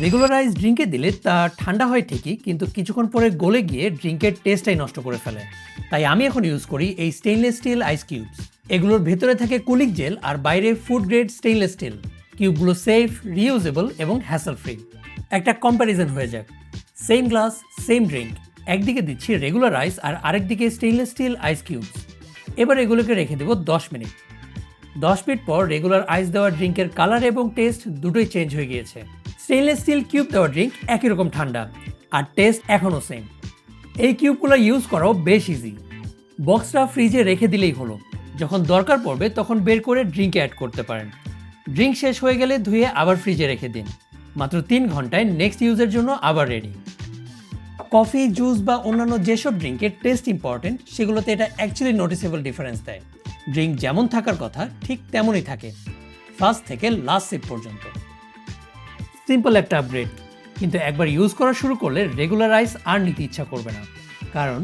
Regular আইস ড্রিঙ্কে দিলে তা ঠান্ডা হয় ঠিকই, কিন্তু কিছুক্ষণ পরে গলে গিয়ে ড্রিঙ্কের টেস্টটাই নষ্ট করে ফেলে। তাই আমি এখন ইউজ করি এই স্টেইনলেস স্টিল আইস কিউবস। এগুলোর ভেতরে থাকে কুলিং জেল আর বাইরে ফুড গ্রেড স্টেইনলেস স্টিল। কিউবগুলো সেফ, রিইউজেবল এবং হ্যাসেল ফ্রি। একটা কম্প্যারিজন হয়ে যাক। সেম গ্লাস, সেম ড্রিঙ্ক, একদিকে দিচ্ছি রেগুলার আইস আর আরেকদিকে স্টেইনলেস স্টিল আইস কিউবস। এবার এগুলোকে রেখে দেবো 10 মিনিট। 10 মিনিট পর রেগুলার আইস দেওয়া ড্রিঙ্কের কালার এবং টেস্ট দুটোই চেঞ্জ হয়ে গিয়েছে। স্টেইনলেস স্টিল কিউব দেওয়া ড্রিঙ্ক একই রকম ঠান্ডা, আর টেস্ট এখনও সেম। এই কিউবগুলো ইউজ করাও বেশ ইজি। বক্সটা ফ্রিজে রেখে দিলেই হলো। যখন দরকার পড়বে তখন বের করে ড্রিঙ্কে অ্যাড করতে পারেন। ড্রিঙ্ক শেষ হয়ে গেলে ধুয়ে আবার ফ্রিজে রেখে দিন। মাত্র 3 ঘন্টায় নেক্সট ইউজের জন্য আবার রেডি। কফি, জুস বা অন্যান্য যেসব ড্রিঙ্কের টেস্ট ইম্পর্টেন্ট, সেগুলোতে এটা অ্যাকচুয়ালি নোটিসেবল ডিফারেন্স দেয়। ড্রিঙ্ক যেমন থাকার কথা ঠিক তেমনই থাকে, ফার্স্ট থেকে লাস্ট সিপ পর্যন্ত। সিম্পল একটা আপগ্রেড, কিন্তু একবার ইউজ করা শুরু করলে রেগুলার আইস আর নিতে ইচ্ছা করবে না। কারণ